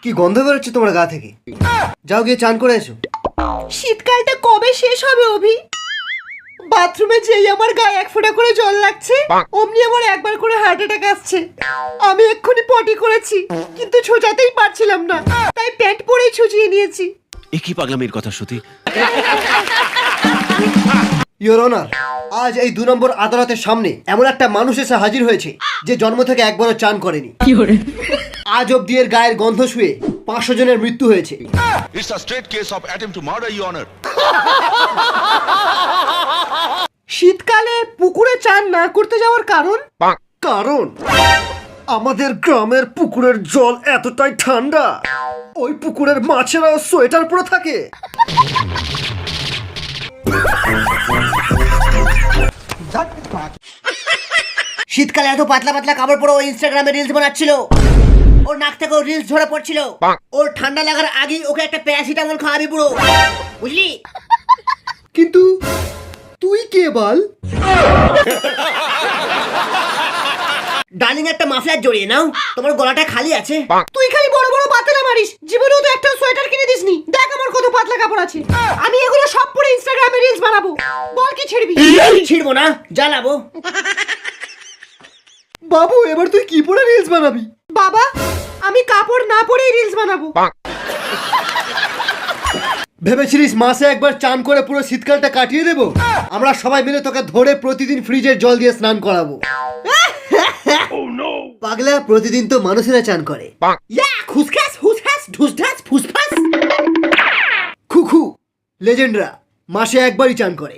কি গন্ধ বেরোচ্ছে তোমার গা থেকে। যাও গিয়ে চান করে এসো। শীতকালটা কবে শেষ হবে অভি? বাথরুমে যেই আমার গায়ে এক ফোঁটা করে জল লাগছে অমনি আমার একবার করে হার্ট অ্যাটাক আসছে। আমি এক্ষুনি পটি করেছি কিন্তু ছোটাতেই পারছিলাম না, তাই প্যান্ট পরেই ছুচিয়ে নিয়েছি। একই পাগলামির কথা শ্রুতি। ইওর অনার, আজ এই 2 নম্বর আদালতের সামনে এমন একটা মানুষ এসে হাজির হয়েছে যে জন্ম থেকে একবারও চান করেনি। আজ অব্দি এর গায়ের গন্ধ শুয়ে 500 জনের মৃত্যু হয়েছে। It's a straight case of attempt to murder, Your Honor. শীতকালে পুকুরে চান না করতে যাওয়ার কারণ? কারণ আমাদের গ্রামের পুকুরের জল এতটাই ঠান্ডা, ওই পুকুরের মাছেরা সোয়েটার পরে থাকে। শীতকালে এত পাতলা পাতলা কাপড় পরে ও ইনস্টাগ্রামে রিলস বানাচ্ছিল। ওর নাক থেকে রিলস ঝরে পড়ছিল। ওর ঠান্ডা লাগার আগেই ওকে একটা প্যারাসিটামল খাওয়াবি পুরো, বুঝলি? কিন্তু তুই কে বল? ডার্লিং একটা মাফলার জড়িয়ে নাও, তোমার গলাটা খালি আছে। তুই খালি বড় বড় বাতেলা মারিস, জীবনেও তো একটা সোয়েটার কিনে দিসনি। দেখ আমার কত পাতলা কাপড় আছে, আমি এগুলো সব পরে ইনস্টাগ্রামে রিলস বানাবো। বল কি ছিড়বি? ছিড়বো না, জ্বালাবো। বাবু, এবার তুই কি পরে রিলস বানাবি? বাবা, আমি কাপড় না পরেই রিলস বানাবো। ভেবেছিলিস মাসে একবার চান করে পুরো শীতকালটা কাটিয়ে দেবো? আমরা সবাই মিলে তোকে ধরে প্রতিদিন ফ্রিজের জল দিয়ে স্নান করাবো। পাগলা, প্রতিদিন তো মানুষেরা চান করে। ইয়া খুসখাস হুসখাস ঢুসঢাস ফুসফাস। খুখু লেজেন্ডরা মাসে একবারই চান করে।